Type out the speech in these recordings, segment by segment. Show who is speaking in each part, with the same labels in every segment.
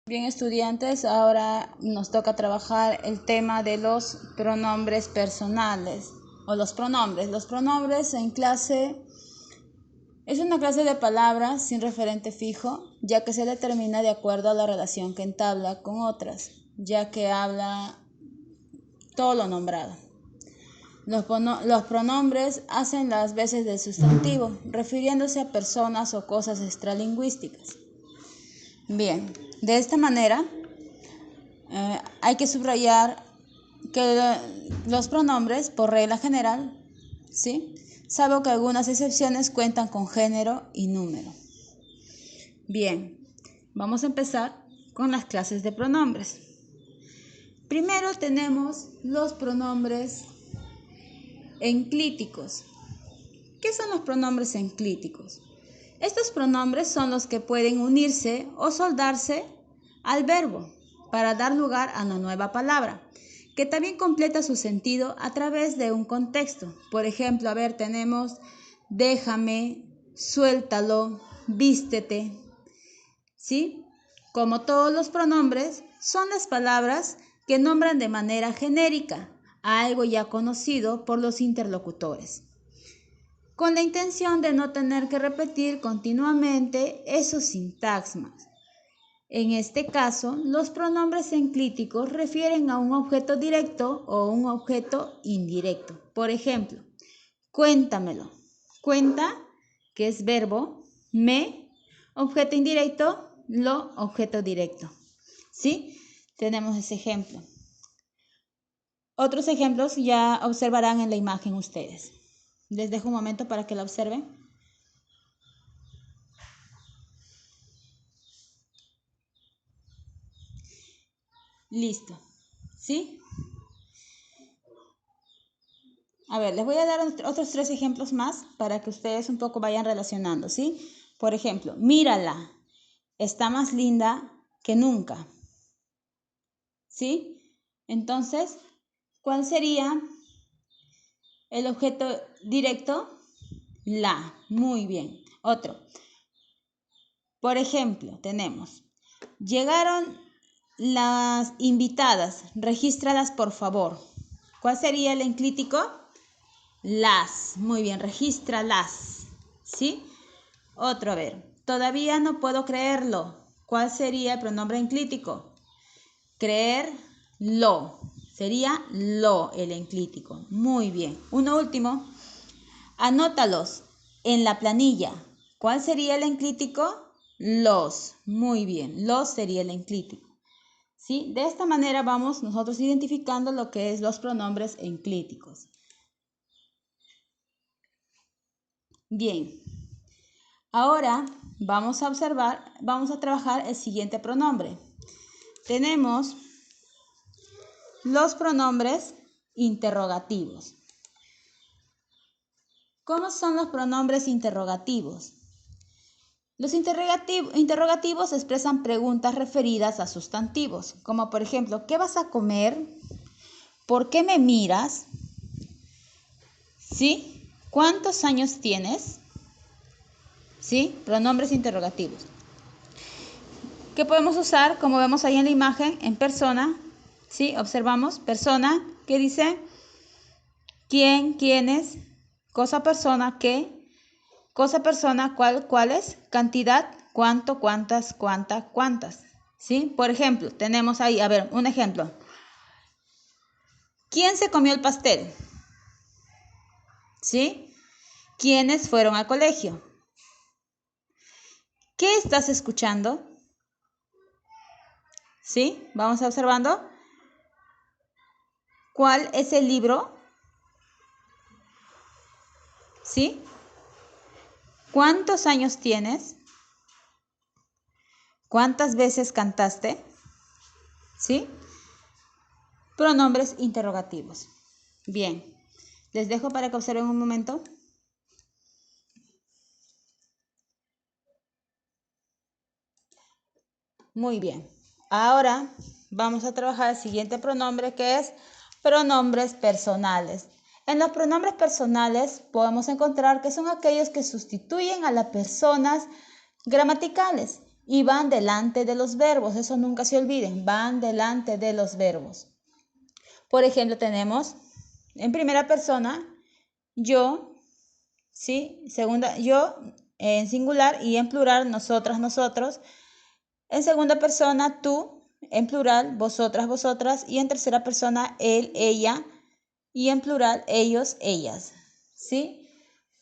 Speaker 1: Bien, estudiantes, ahora nos toca trabajar el tema de los pronombres personales o los pronombres. Los pronombres en clase es una clase de palabras sin referente fijo, ya que se determina de acuerdo a la relación que entabla con otras, ya que habla todo lo nombrado. Los pronombres hacen las veces del sustantivo, refiriéndose a personas o cosas extralingüísticas. Bien, de esta manera hay que subrayar que los pronombres, por regla general, ¿sí?, salvo que algunas excepciones cuentan con género y número. Bien, vamos a empezar con las clases de pronombres. Primero tenemos los pronombres enclíticos. ¿Qué son los pronombres enclíticos? Estos pronombres son los que pueden unirse o soldarse al verbo para dar lugar a una nueva palabra, que también completa su sentido a través de un contexto. Por ejemplo, tenemos déjame, suéltalo, vístete, ¿sí? Como todos los pronombres, son las palabras que nombran de manera genérica a algo ya conocido por los interlocutores, con la intención de no tener que repetir continuamente esos sintagmas. En este caso, los pronombres enclíticos refieren a un objeto directo o un objeto indirecto. Por ejemplo, cuéntamelo. Cuenta, que es verbo, me, objeto indirecto, lo, objeto directo. ¿Sí? Tenemos ese ejemplo. Otros ejemplos ya observarán en la imagen ustedes. Les dejo un momento para que la observen. Listo. ¿Sí? Les voy a dar otros 3 ejemplos más para que ustedes un poco vayan relacionando, ¿sí? Por ejemplo, mírala, está más linda que nunca. ¿Sí? Entonces, ¿cuál sería el objeto directo? La. Muy bien. Otro. Por ejemplo, tenemos, llegaron las invitadas, regístralas por favor. ¿Cuál sería el enclítico? Las. Muy bien, regístralas. ¿Sí? Otro, todavía no puedo creerlo. ¿Cuál sería el pronombre enclítico? Creerlo. Sería lo el enclítico. Muy bien. Uno último. Anótalos en la planilla. ¿Cuál sería el enclítico? Los. Muy bien. Los sería el enclítico. ¿Sí? De esta manera vamos nosotros identificando lo que es los pronombres enclíticos. Bien. Ahora vamos a trabajar el siguiente pronombre. Tenemos los pronombres interrogativos. ¿Cómo son los pronombres interrogativos? Los interrogativos expresan preguntas referidas a sustantivos, como por ejemplo, ¿qué vas a comer? ¿Por qué me miras? ¿Sí? ¿Cuántos años tienes? ¿Sí? Pronombres interrogativos. ¿Qué podemos usar? Como vemos ahí en la imagen, en persona. ¿Sí? Observamos persona, ¿qué dice? ¿Quién? ¿Quiénes? Cosa, persona, ¿qué? Cosa, persona, ¿cuál? ¿Cuáles? Cantidad, ¿cuánto? ¿Cuántas? ¿Cuánta? ¿Cuántas? ¿Sí? Por ejemplo, tenemos ahí, un ejemplo. ¿Quién se comió el pastel? ¿Sí? ¿Quiénes fueron al colegio? ¿Qué estás escuchando? ¿Sí? Vamos observando. ¿Cuál es el libro? ¿Sí? ¿Cuántos años tienes? ¿Cuántas veces cantaste? ¿Sí? Pronombres interrogativos. Bien, les dejo para que observen un momento. Muy bien. Ahora vamos a trabajar el siguiente pronombre, que es pronombres personales. En los pronombres personales podemos encontrar que son aquellos que sustituyen a las personas gramaticales y van delante de los verbos. Eso nunca se olviden, van delante de los verbos. Por ejemplo, tenemos en primera persona yo, ¿sí? Segunda, yo en singular y en plural nosotras, nosotros. En segunda persona tú, en plural vosotras, vosotras. Y en tercera persona él, ella. Y en plural ellos, ellas. ¿Sí?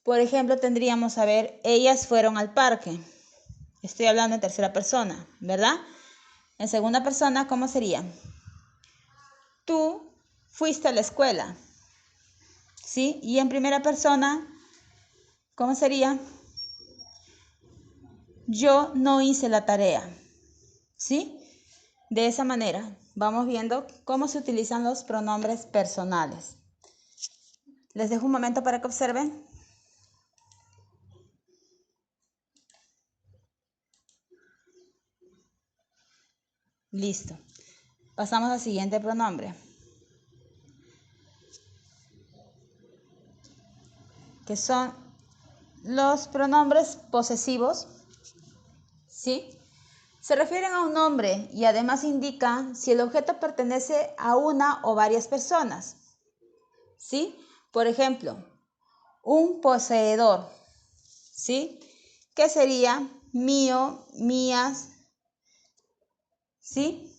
Speaker 1: Por ejemplo, tendríamos a ver, ellas fueron al parque. Estoy hablando en tercera persona, ¿verdad? En segunda persona, ¿cómo sería? Tú fuiste a la escuela, ¿sí? Y en primera persona, ¿cómo sería? Yo no hice la tarea, ¿sí? De esa manera vamos viendo cómo se utilizan los pronombres personales. Les dejo un momento para que observen. Listo. Pasamos al siguiente pronombre, que son los pronombres posesivos, ¿sí? Se refieren a un nombre y además indican si el objeto pertenece a una o varias personas, ¿sí? Por ejemplo, un poseedor, ¿sí? ¿Qué sería? Mío, mías, ¿sí?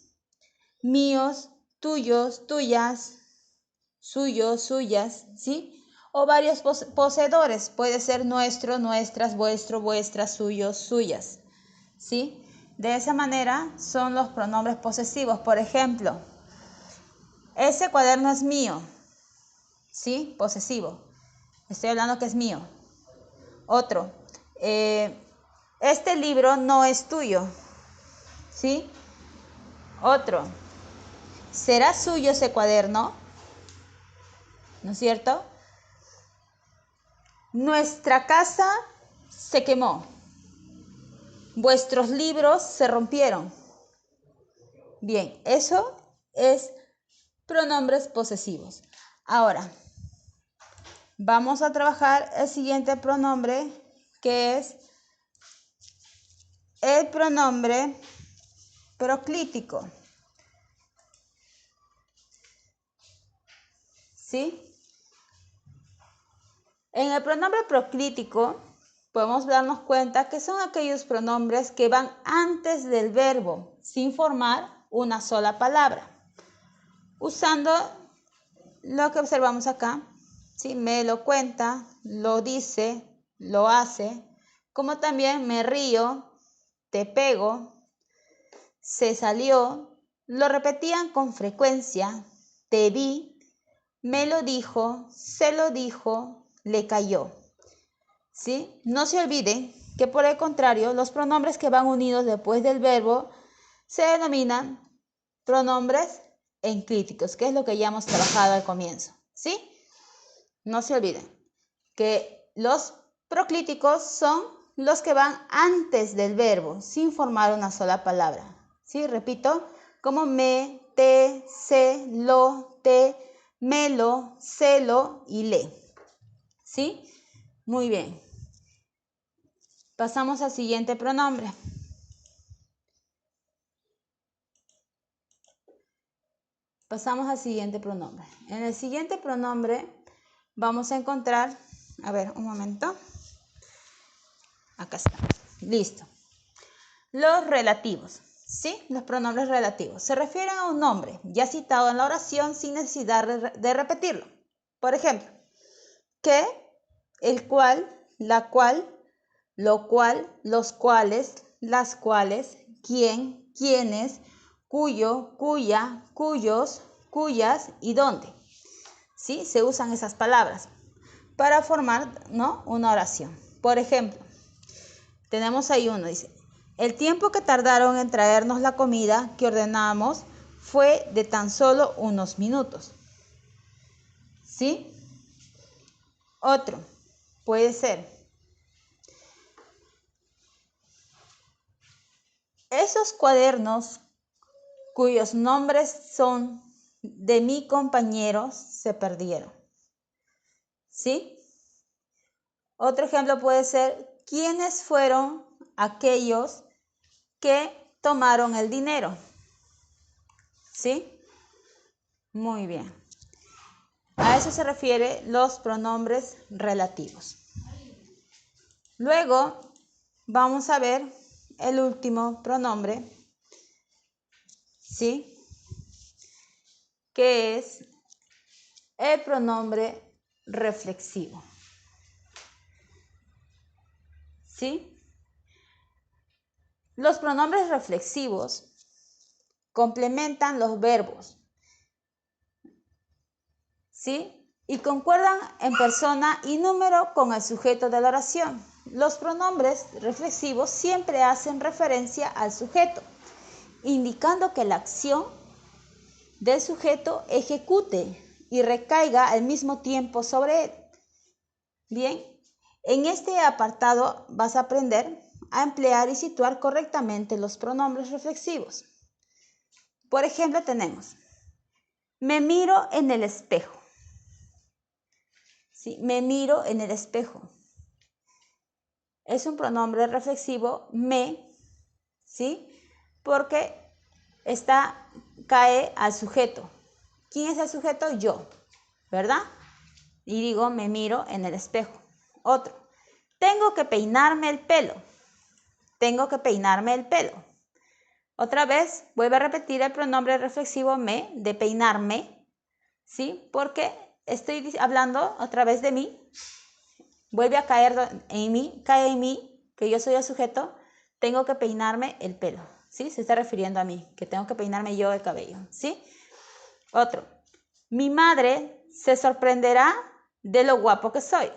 Speaker 1: Míos, tuyos, tuyas, suyos, suyas, ¿sí? O varios poseedores, puede ser nuestro, nuestras, vuestro, vuestras, suyos, suyas, ¿sí? De esa manera son los pronombres posesivos. Por ejemplo, ese cuaderno es mío, ¿sí? Posesivo. Estoy hablando que es mío. Otro, este libro no es tuyo, ¿sí? Otro, ¿será suyo ese cuaderno? ¿No es cierto? Nuestra casa se quemó. Vuestros libros se rompieron. Bien, eso es pronombres posesivos. Ahora, vamos a trabajar el siguiente pronombre, que es el pronombre proclítico. ¿Sí? En el pronombre proclítico podemos darnos cuenta que son aquellos pronombres que van antes del verbo, sin formar una sola palabra. Usando lo que observamos acá, ¿sí? Me lo cuenta, lo dice, lo hace, como también me río, te pego, se salió, lo repetían con frecuencia, te vi, me lo dijo, se lo dijo, le cayó. ¿Sí? No se olviden que por el contrario, los pronombres que van unidos después del verbo se denominan pronombres enclíticos, que es lo que ya hemos trabajado al comienzo. ¿Sí? No se olviden que los proclíticos son los que van antes del verbo, sin formar una sola palabra. ¿Sí? Repito, como me, te, se, lo, te, me lo, se lo y le. ¿Sí? Muy bien. Pasamos al siguiente pronombre. Pasamos al siguiente pronombre. En el siguiente pronombre vamos a encontrar, a ver, un momento. Acá está. Listo. Los relativos, ¿sí? Los pronombres relativos. Se refieren a un nombre ya citado en la oración sin necesidad de repetirlo. Por ejemplo, que, el cual, la cual, lo cual, los cuales, las cuales, quién, quiénes, cuyo, cuya, cuyos, cuyas y dónde. ¿Sí? Se usan esas palabras para formar, ¿no?, una oración. Por ejemplo, tenemos ahí uno, dice, el tiempo que tardaron en traernos la comida que ordenamos fue de tan solo unos minutos. ¿Sí? Otro puede ser, esos cuadernos cuyos nombres son de mi compañero se perdieron. ¿Sí? Otro ejemplo puede ser, ¿quiénes fueron aquellos que tomaron el dinero. ¿Sí? Muy bien. A eso se refiere los pronombres relativos. Luego vamos a ver el último pronombre, ¿sí? Que es el pronombre reflexivo. ¿Sí? Los pronombres reflexivos complementan los verbos, ¿sí? Y concuerdan en persona y número con el sujeto de la oración. Los pronombres reflexivos siempre hacen referencia al sujeto, indicando que la acción del sujeto ejecute y recaiga al mismo tiempo sobre él. Bien, en este apartado vas a aprender a emplear y situar correctamente los pronombres reflexivos. Por ejemplo, tenemos, me miro en el espejo. ¿Sí? Me miro en el espejo. Es un pronombre reflexivo, me, ¿sí? Porque cae al sujeto. ¿Quién es el sujeto? Yo, ¿verdad? Y digo, me miro en el espejo. Otro, tengo que peinarme el pelo. Tengo que peinarme el pelo. Otra vez, vuelvo a repetir el pronombre reflexivo me, de peinarme, ¿sí? Porque estoy hablando a través de mí. Vuelve a caer en mí, cae en mí, que yo soy el sujeto. Tengo que peinarme el pelo, ¿sí? Se está refiriendo a mí, que tengo que peinarme yo el cabello, ¿sí? Otro, mi madre se sorprenderá de lo guapo que soy.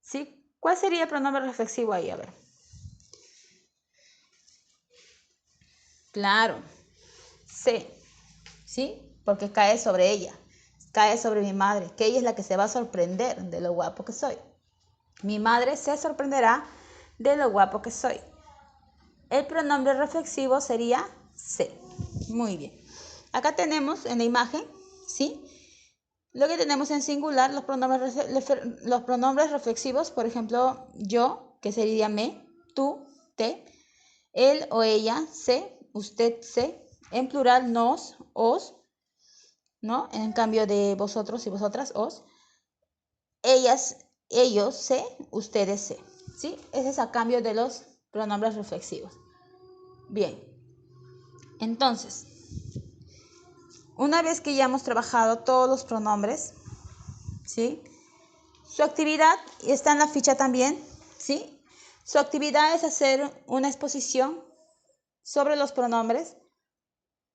Speaker 1: ¿Sí? ¿Cuál sería el pronombre reflexivo ahí? A ver. Claro, sé, ¿sí? Porque cae sobre ella, cae sobre mi madre, que ella es la que se va a sorprender de lo guapo que soy. Mi madre se sorprenderá de lo guapo que soy. El pronombre reflexivo sería sé. Muy bien. Acá tenemos en la imagen, ¿sí? Lo que tenemos en singular, los pronombres reflexivos, por ejemplo, yo, que sería me, tú, te, él o ella, se, usted, se, en plural, nos, os, ¿no? En cambio de vosotros y vosotras, os, ellas, ellos, se, ustedes, se, ¿sí? Ese es a cambio de los pronombres reflexivos. Bien, entonces, una vez que ya hemos trabajado todos los pronombres, ¿sí? Su actividad está en la ficha también, ¿sí? Su actividad es hacer una exposición sobre los pronombres,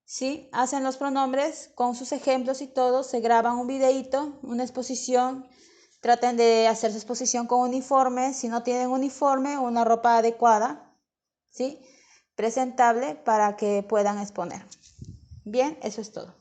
Speaker 1: ¿sí? Hacen los pronombres con sus ejemplos y todo, se graban un videíto, una exposición, traten de hacer su exposición con uniforme, si no tienen uniforme, una ropa adecuada, ¿sí? Presentable para que puedan exponer. Bien, eso es todo.